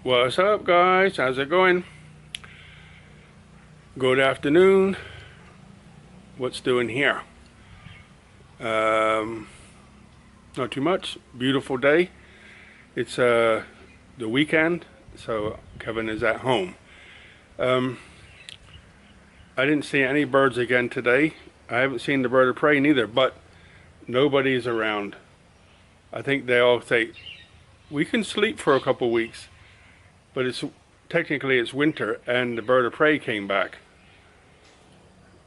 What's up, guys? How's it going? Good afternoon. What's doing here? Not too much. Beautiful day. It's the weekend, so Kevin is at home. I didn't see any birds again today. I haven't seen the bird of prey neither, but nobody's around. I think they all say we can sleep for a couple weeks, but technically it's winter and the bird of prey came back.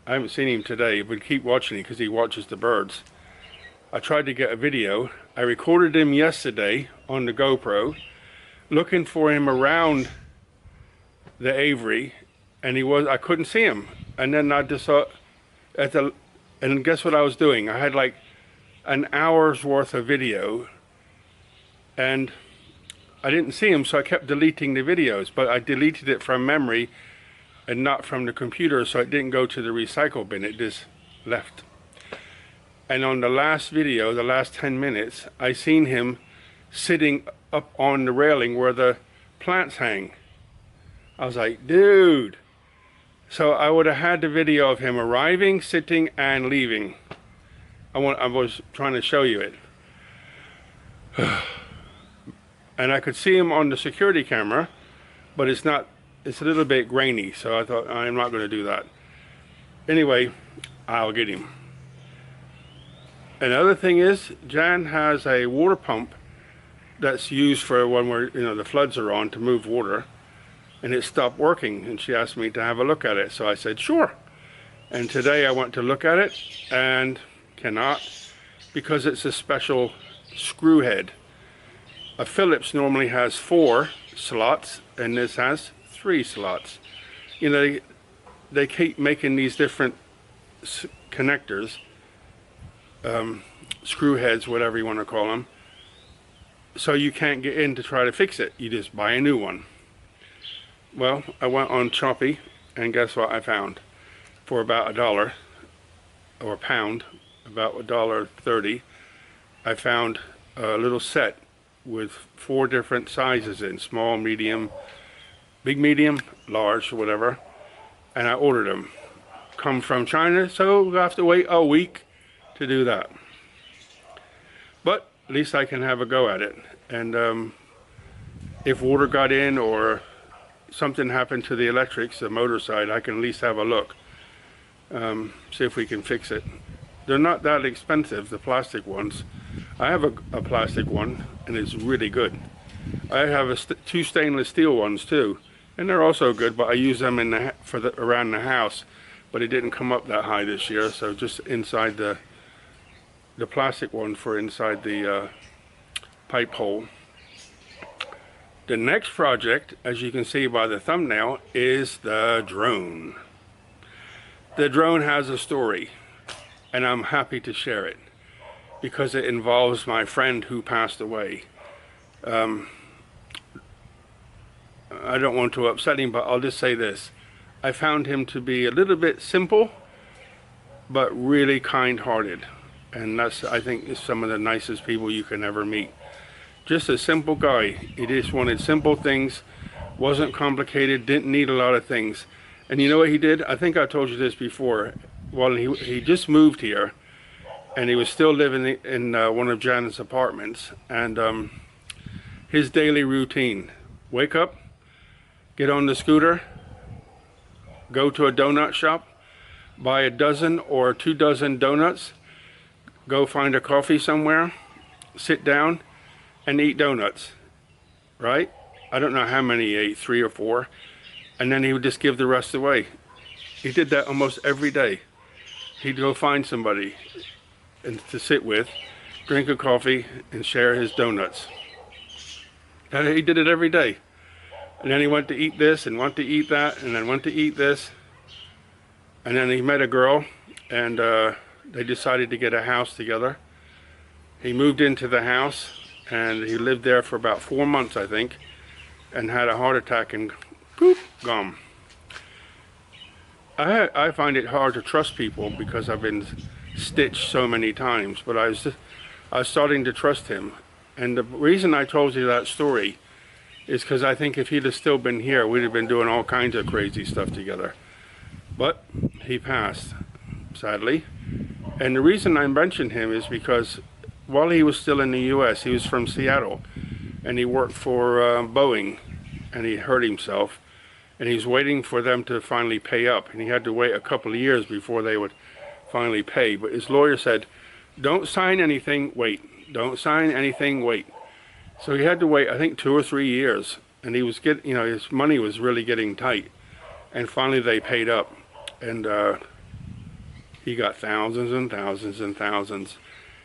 I haven't seen him today, but keep watching him because he watches the birds. I tried to get a video. I recorded him yesterday on the GoPro, looking for him around the aviary, and I couldn't see him. And then I just saw and guess what I was doing? I had like an hour's worth of video, and I didn't see him, so I kept deleting the videos, but I deleted it from memory and not from the computer, so it didn't go to the recycle bin. It just left. And on the last video, the last 10 minutes, I seen him sitting up on the railing where the plants hang. I was like, dude. So I would have had the video of him arriving, sitting, and leaving. I was trying to show you it. And I could see him on the security camera, but it's a little bit grainy, so I thought I'm not going to do that. Anyway, I'll get him. Another thing is, Jan has a water pump that's used for when the floods are on to move water, and it stopped working, and she asked me to have a look at it, so I said sure. And today I went to look at it and cannot, because it's a special screw head. A Phillips normally has 4 slots, and this has 3 slots. You know, they keep making these different connectors, screw heads, whatever you want to call them, so you can't get in to try to fix it. You just buy a new one. Well, I went on Shopee, and guess what I found? For about $1 or a pound, about $1.30, I found a little set with 4 different sizes in: small, medium, big, medium, large, whatever. And I ordered them. Come from China, so we'll have to wait a week to do that. But at least I can have a go at it. And if water got in or something happened to the electrics, the motor side, I can at least have a look. See if we can fix it. They're not that expensive, the plastic ones. I have a plastic one, and it's really good. I have 2 stainless steel ones too, and they're also good, but I use them around the house. But it didn't come up that high this year, so just inside the plastic one for inside the pipe hole. The next project, as you can see by the thumbnail, is the drone. The drone has a story, and I'm happy to share it because it involves my friend who passed away. I don't want to upset him, but I'll just say this. I found him to be a little bit simple, but really kind-hearted. And that's, I think, is some of the nicest people you can ever meet. Just a simple guy. He just wanted simple things, wasn't complicated, didn't need a lot of things. And you know what he did? I think I told you this before. Well, he just moved here, and he was still living in one of Jan's apartments. And his daily routine: wake up, get on the scooter, go to a donut shop, buy a dozen or 2 dozen donuts, go find a coffee somewhere, sit down, and eat donuts, right? I don't know how many he ate, 3 or 4, and then he would just give the rest away. He did that almost every day. He'd go find somebody to sit with, drink a coffee, and share his donuts. And he did it every day. And then he went to eat this, and went to eat that, and then went to eat this. And then he met a girl, and they decided to get a house together. He moved into the house, and he lived there for about 4 months, I think, and had a heart attack, and poof, gone. I find it hard to trust people because I've been stitched so many times, but I was starting to trust him. And the reason I told you that story is because I think if he'd have still been here, we'd have been doing all kinds of crazy stuff together. But he passed, sadly. And the reason I mentioned him is because while he was still in the U.S., he was from Seattle, and he worked for Boeing, and he hurt himself, and he was waiting for them to finally pay up, and he had to wait a couple of years before they would finally pay. But his lawyer said, don't sign anything, wait. Don't sign anything, wait. So he had to wait, I think, 2 or 3 years, and he was getting, his money was really getting tight, and finally they paid up, and he got thousands and thousands and thousands.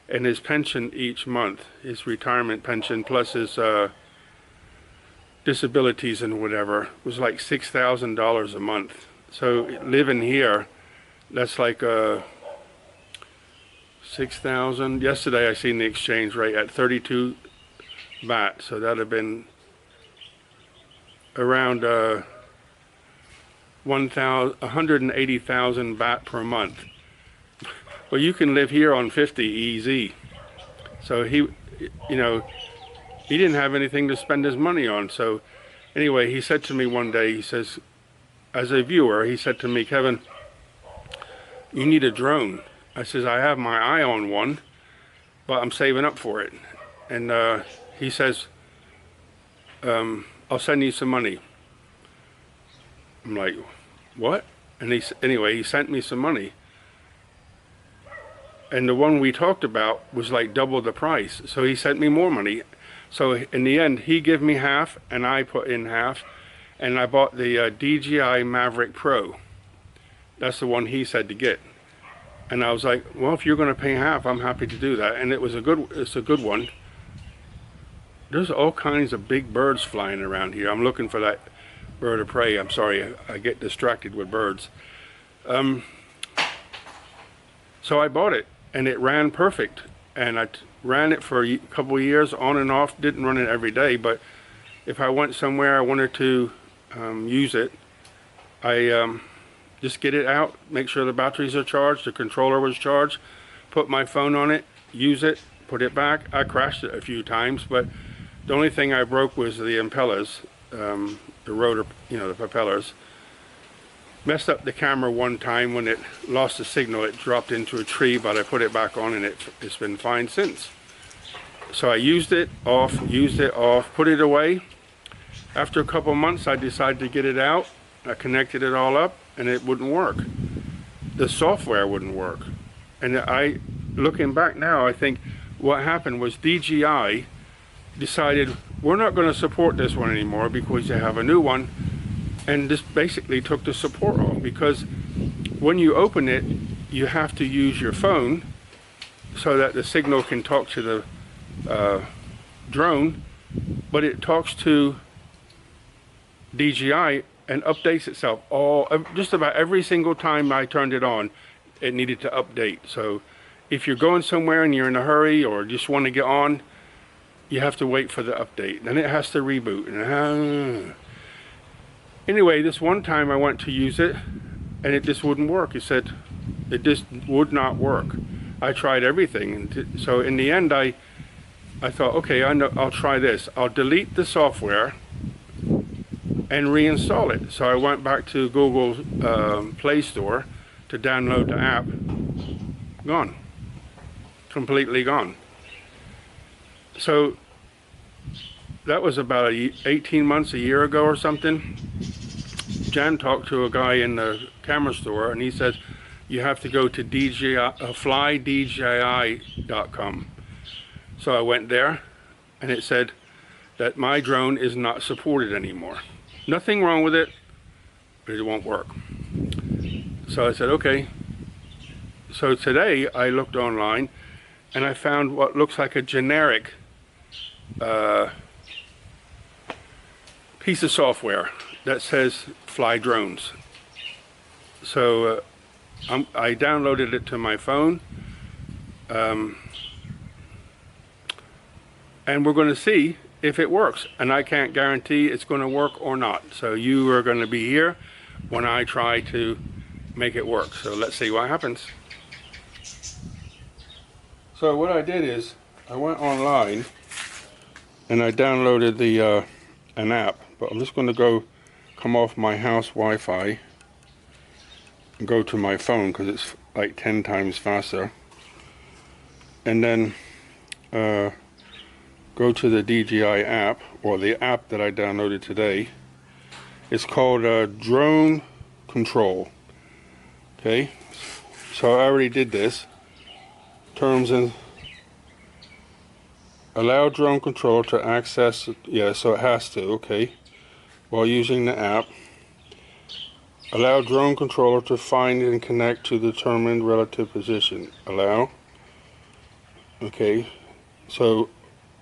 And his pension each month, his retirement pension plus his disabilities and whatever, was like $6,000 a month. So living here, that's like 6,000. Yesterday I seen the exchange rate at 32 baht, so that'd have been around 180,000 baht per month. Well, you can live here on 50 easy. So he didn't have anything to spend his money on. So anyway, he said to me one day, he says, as a viewer, he said to me, Kevin, you need a drone. I says, I have my eye on one, but I'm saving up for it. And he says, I'll send you some money. I'm like, what? And anyway, he sent me some money. And the one we talked about was like double the price. So he sent me more money. So in the end, he gave me half and I put in half. And I bought the DJI Mavic Pro. That's the one he said to get. And I was like, well, if you're going to pay half, I'm happy to do that. And it's a good one. There's all kinds of big birds flying around here. I'm looking for that bird of prey. I'm sorry, I get distracted with birds. So I bought it. And it ran perfect, and I ran it for a couple of years on and off. Didn't run it every day, but if I went somewhere I wanted to use it, I just get it out, make sure the batteries are charged, the controller was charged, put my phone on it, use it, put it back. I crashed it a few times, but the only thing I broke was the impellers, the rotor, the propellers. Messed up the camera one time when it lost the signal. It dropped into a tree, but I put it back on and it's been fine since. So I used it off, put it away. After a couple months I decided to get it out. I connected it all up and it wouldn't work. The software wouldn't work. And looking back now, I think what happened was DJI decided we're not going to support this one anymore because they have a new one. And this basically took the support off, because when you open it, you have to use your phone so that the signal can talk to the drone, but it talks to DJI and updates itself just about every single time I turned it on. It needed to update. So if you're going somewhere and you're in a hurry or just want to get on, you have to wait for the update. Then it has to reboot. Anyway, this one time I went to use it and it just wouldn't work. It said it just would not work. I tried everything, and so in the end I thought, okay, I'll try this. I'll delete the software and reinstall it. So I went back to Google Play Store to download the app. Gone. Completely gone. So that was about 18 months, a year ago or something. Jan talked to a guy in the camera store, and he says you have to go to flydji.com. So I went there, and it said that my drone is not supported anymore. Nothing wrong with it, but it won't work. So I said, okay. So today I looked online, and I found what looks like a generic piece of software that says fly drones. So I downloaded it to my phone, and we're going to see if it works. And I can't guarantee it's going to work or not. So you are going to be here when I try to make it work. So let's see what happens. So what I did is I went online and I downloaded the an app, but I'm just going to come off my house Wi-Fi and go to my phone because it's like 10 times faster, and then go to the DJI app, or the app that I downloaded today. It's called Drone Control. Okay, so I already did this. Terms and allow drone control to access, yeah, so it has to, okay, while using the app. Allow drone controller to find and connect to determined relative position. Allow. Okay, so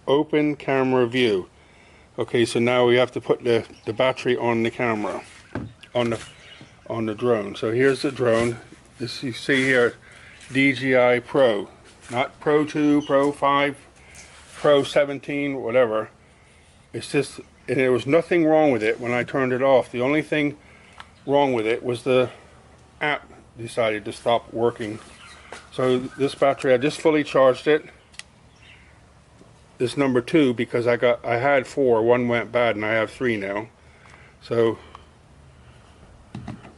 open camera view. Okay, so now we have to put the battery on the camera, on the drone. So here's the drone. This you see here, DJI Pro, not Pro 2, Pro 5, Pro 17, whatever. It's just, and there was nothing wrong with it when I turned it off. The only thing wrong with it was the app decided to stop working. So this battery, I just fully charged it. This number 2, because I had 4, one went bad, and I have 3 now. So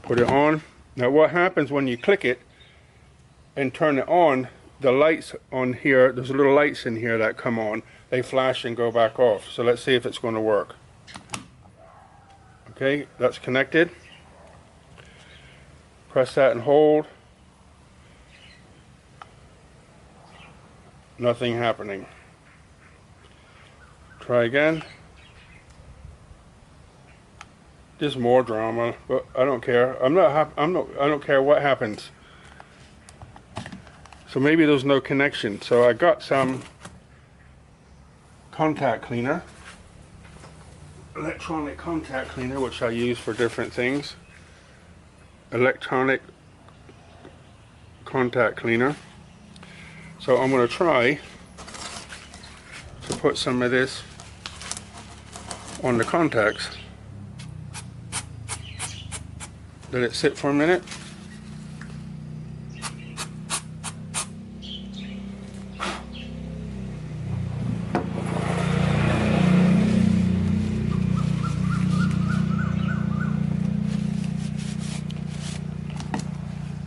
put it on. Now what happens when you click it and turn it on, the lights on here, there's little lights in here that come on, they flash and go back off. So let's see if it's going to work. Okay, that's connected. Press that and hold. Nothing happening. Try again. Just more drama, but I don't care. I don't care what happens. So maybe there's no connection. So I got some contact cleaner, electronic contact cleaner, which I use for different things. Electronic contact cleaner. So I'm going to try to put some of this on the contacts. Let it sit for a minute.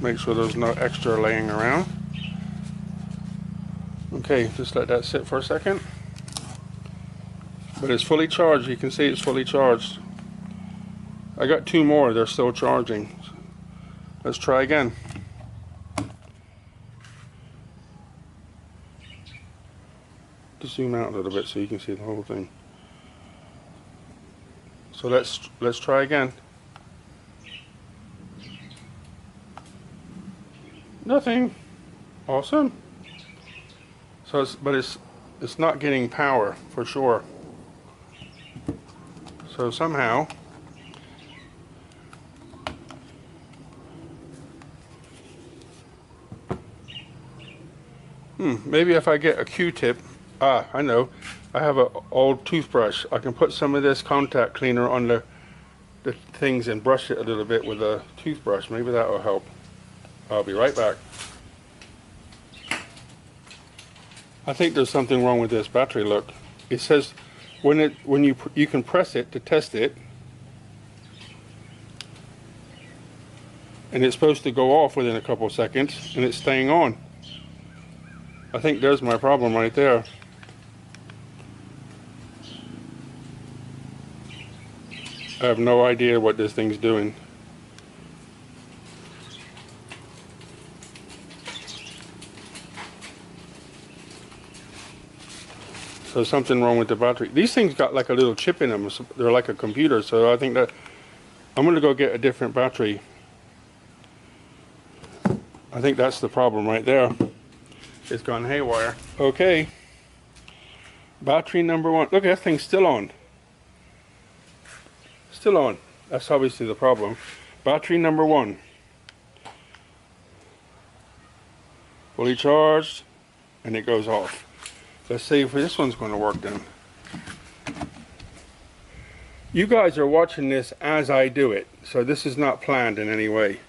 Make sure there's no extra laying around. Okay, just let that sit for a second. But it's fully charged. You can see it's fully charged. I got 2 more. They're still charging. Let's try again. Just zoom out a little bit so you can see the whole thing. So let's try again. Nothing. Awesome. So it's not getting power for sure. So somehow maybe if I get a Q-tip, I know, I have an old toothbrush. I can put some of this contact cleaner on the things and brush it a little bit with a toothbrush. Maybe that will help. I'll be right back. I think there's something wrong with this battery. Look, it says when you can press it to test it, and it's supposed to go off within a couple of seconds, and it's staying on. I think there's my problem right there. I have no idea what this thing's doing. So something wrong with the battery. These things got like a little chip in them. They're like a computer. So I think that I'm going to go get a different battery. I think that's the problem right there. It's gone haywire. Okay. Battery number 1. Look, that thing's still on. Still on. That's obviously the problem. Battery number 1. Fully charged. And it goes off. Let's see if this one's going to work then. You guys are watching this as I do it, so this is not planned in any way.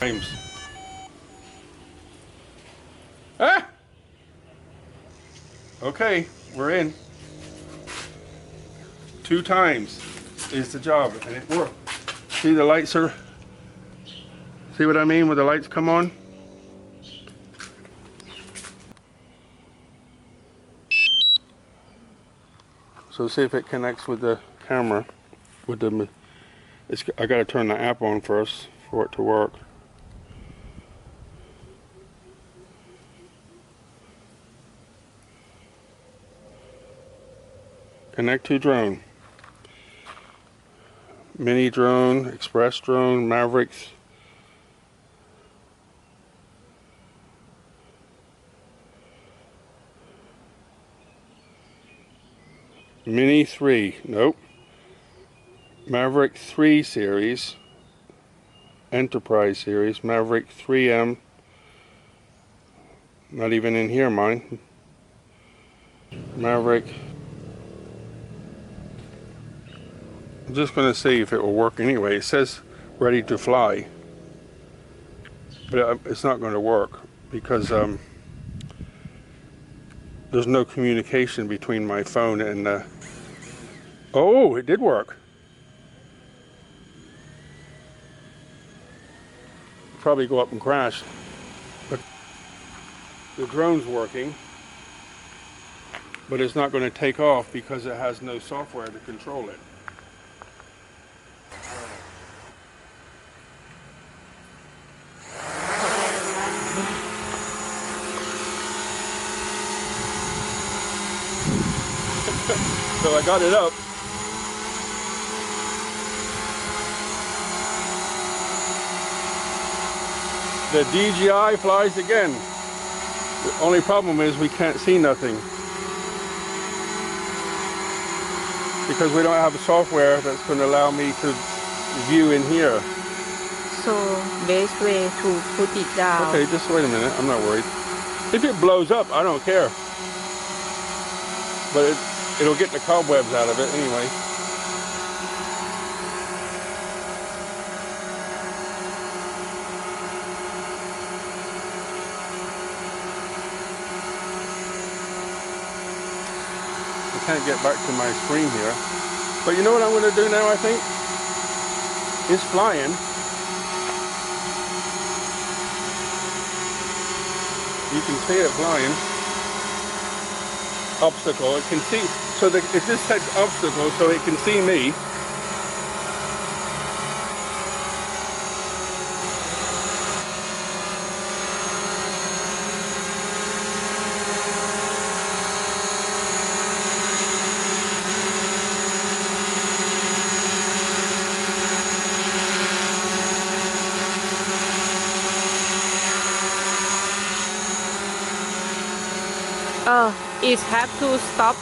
James. Ah! Okay, we're in. 2 times is the job, and it worked. See, the lights are, see what I mean when the lights come on? So see if it connects with the camera. With the, I gotta turn the app on first for it to work. Connect to drone. Mini drone, express drone, Mavics. Mini 3, nope. Mavic 3 series, Enterprise series, Mavic 3M. Not even in here, mine. Mavic. I'm just going to see if it will work anyway. It says ready to fly, but it's not going to work because there's no communication between my phone and oh, it did work. Probably go up and crash, but the drone's working, but it's not going to take off because it has no software to control it. So I got it up. The DJI flies again. The only problem is we can't see nothing because we don't have a software that's going to allow me to view in here. So, best way to put it down. Okay, just wait a minute. I'm not worried. If it blows up, I don't care. But it'll get the cobwebs out of it anyway. I can't get back to my screen here. But you know what I'm going to do now, I think? It's flying. You can see it flying. Obstacle, it can see, so it just takes obstacle so it can see me. It have to stop.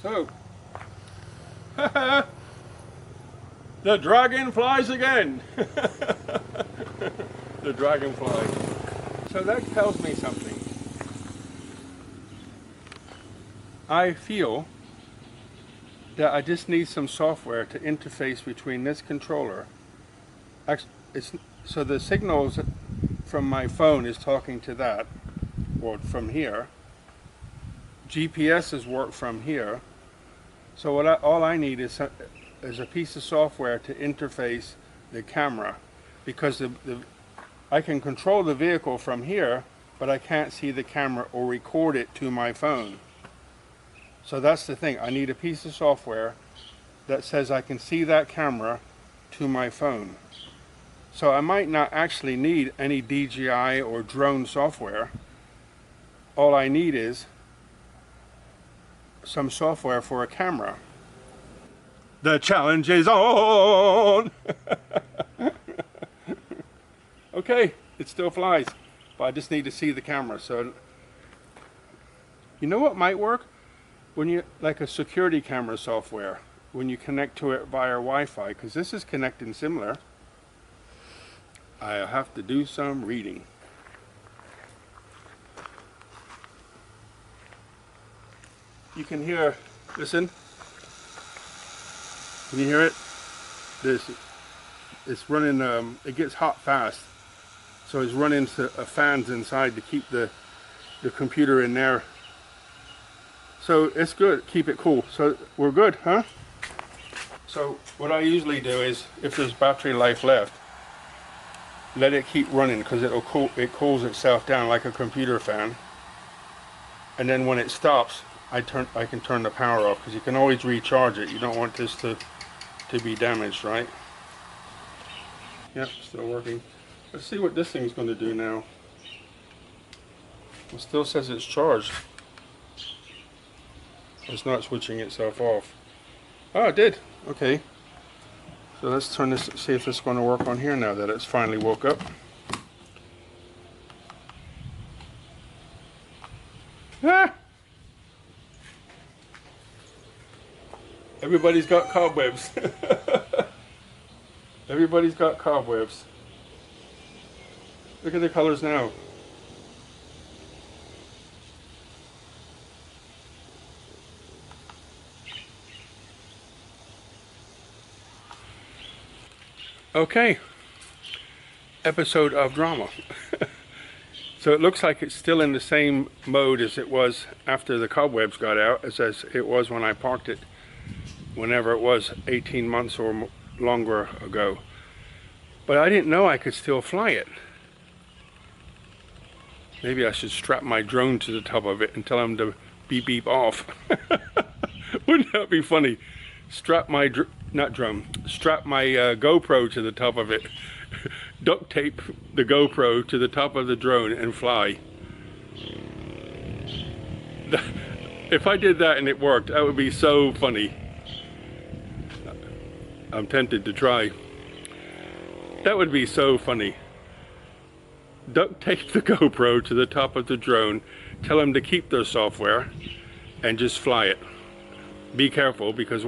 So, the dragon flies again. The dragonfly. So that tells me something. I feel that I just need some software to interface between this controller. So the signals from my phone is talking to that, or from here. GPS's work from here. So all I need is a piece of software to interface the camera, because I can control the vehicle from here, but I can't see the camera or record it to my phone. So that's the thing. I need a piece of software that says I can see that camera to my phone. So I might not actually need any DJI or drone software. All I need is some software for a camera. The challenge is on. Okay, it still flies, but I just need to see the camera. So, you know what might work? When you, like a security camera software, when you connect to it via Wi-Fi, because this is connecting similar. I'll have to do some reading. You can hear, listen. Can you hear it? It's running, it gets hot fast. So it's running fans inside to keep the computer in there. So it's good, keep it cool. So we're good, huh? So what I usually do is, if there's battery life left, let it keep running, because it cools itself down like a computer fan. And then when it stops, I can turn the power off, because you can always recharge it. You don't want this to be damaged, right? Yep, still working. Let's see what this thing's going to do now. It still says it's charged. It's not switching itself off. Oh, it did. Okay. So let's turn this, see if it's going to work on here now that it's finally woke up. Ah! Everybody's got cobwebs. Everybody's got cobwebs. Look at the colors now. Okay. Episode of drama. So it looks like it's still in the same mode as it was after the cobwebs got out, as it was when I parked it, whenever it was 18 months or longer ago. But I didn't know I could still fly it. Maybe I should strap my drone to the top of it and tell them to beep beep off. Wouldn't that be funny? Strap my strap my GoPro to the top of it. Duct tape the GoPro to the top of the drone and fly. If I did that and it worked, that would be so funny. I'm tempted to try. That would be so funny. Duct tape the GoPro to the top of the drone, tell them to keep their software, and just fly it. Be careful, because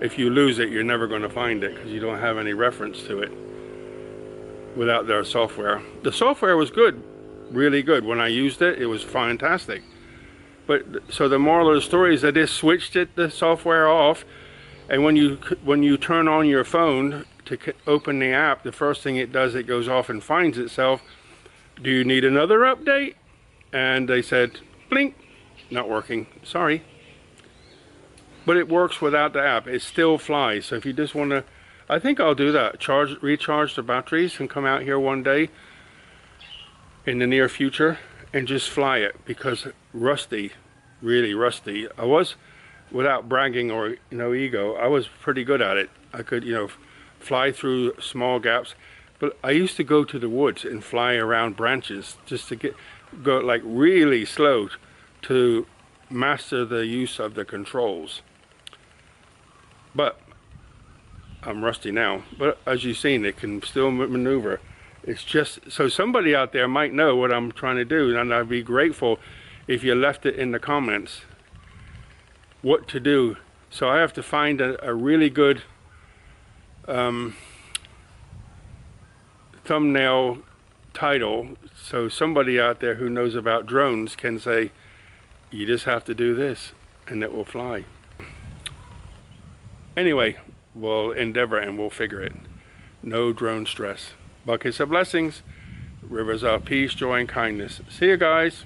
if you lose it, you're never going to find it, because you don't have any reference to it without their software. The software was good, really good. When I used it, it was fantastic. But so the moral of the story is I just switched the software off, and when you turn on your phone to open the app, the first thing it does, it goes off and finds itself. Do you need another update? And they said, blink, not working, sorry. But it works without the app. It still flies. So if you just want to, I think I'll do that. Recharge the batteries and come out here one day in the near future and just fly it, because rusty, really rusty. I was, without bragging or ego, I was pretty good at it. I could fly through small gaps, but I used to go to the woods and fly around branches just to go like really slow to master the use of the controls. But I'm rusty now, but as you've seen, it can still maneuver. It's just, so somebody out there might know what I'm trying to do, and I'd be grateful if you left it in the comments what to do. So I have to find a really good thumbnail title, so somebody out there who knows about drones can say, you just have to do this and it will fly. Anyway, we'll endeavor and we'll figure it. No drone stress. Buckets of blessings, rivers of peace, joy, and kindness. See you guys.